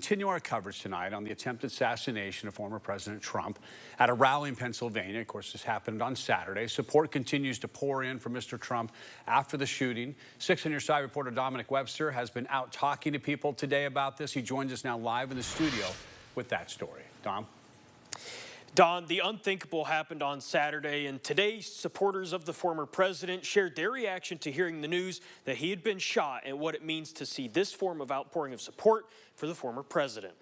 continue our coverage tonight on the attempted assassination of former President Trump at a rally in Pennsylvania. Of course, this happened on Saturday. Support continues to pour in for Mr. Trump after the shooting. 6 on Your Side reporter Dominic Webster has been out talking to people today about this. He joins us now live in the studio with that story. Dom? Don, the unthinkable happened on Saturday, and today supporters of the former president shared their reaction to hearing the news that he had been shot and what it means to see this form of outpouring of support for the former president.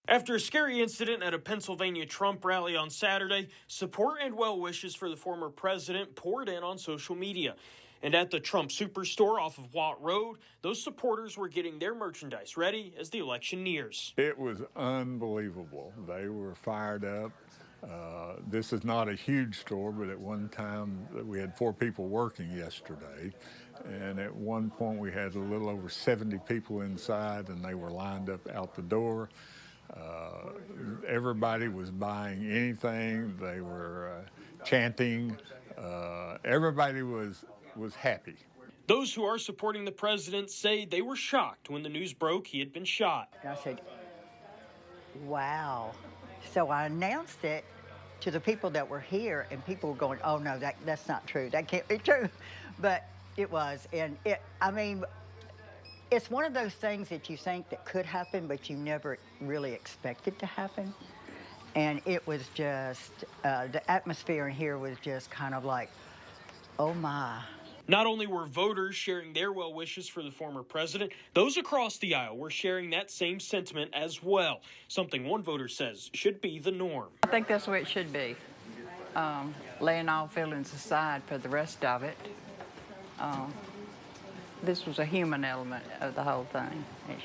After a scary incident at a Pennsylvania Trump rally on Saturday, support and well wishes for the former president poured in on social media. And at the Trump Superstore off of Watt Road, those supporters were getting their merchandise ready as the election nears. It was unbelievable. They were fired up. This is not a huge store, but at one time we had 4 people working yesterday. And at one point we had a little over 70 people inside, and they were lined up out the door. Everybody was buying anything. They were chanting. Everybody was happy. Those who are supporting the president say they were shocked when the news broke he had been shot. I said, wow. So I announced it to the people that were here, and people were going, oh no, that's not true. That can't be true. But it was, and I mean, it's one of those things that you think that could happen, but you never really expect it to happen. And it was just, the atmosphere in here was just kind of like, oh my. Not only were voters sharing their well wishes for the former president, those across the aisle were sharing that same sentiment as well, something one voter says should be the norm. I think that's the way it should be, laying all feelings aside for the rest of it. This was a human element of the whole thing,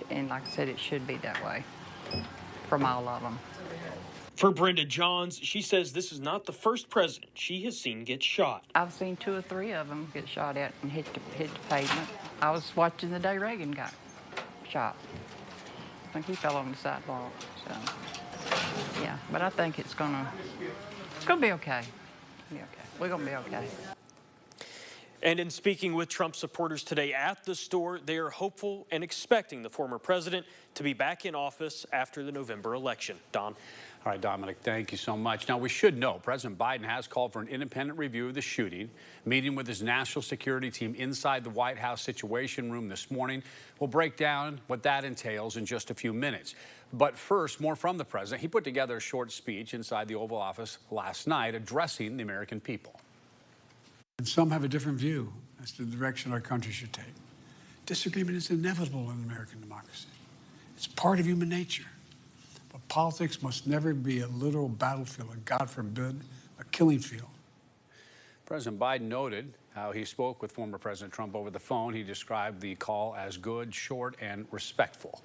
and like I said, it should be that way from all of them. For Brenda Johns, she says this is not the first president she has seen get shot. I've seen 2 or 3 of them get shot at and hit the pavement. I was watching the day Reagan got shot. I think he fell on the sidewalk. So, yeah, but I think it's gonna be okay. We're gonna be okay. And in speaking with Trump supporters today at the store, they are hopeful and expecting the former president to be back in office after the November election. Don? All right, Dominic, thank you so much. Now, we should know President Biden has called for an independent review of the shooting, meeting with his national security team inside the White House Situation Room this morning. We'll break down what that entails in just a few minutes. But first, more from the president. He put together a short speech inside the Oval Office last night addressing the American people. And some have a different view as to the direction our country should take. Disagreement is inevitable in American democracy. It's part of human nature. But politics must never be a literal battlefield, and God forbid, a killing field. President Biden noted how he spoke with former President Trump over the phone. He described the call as good, short, and respectful.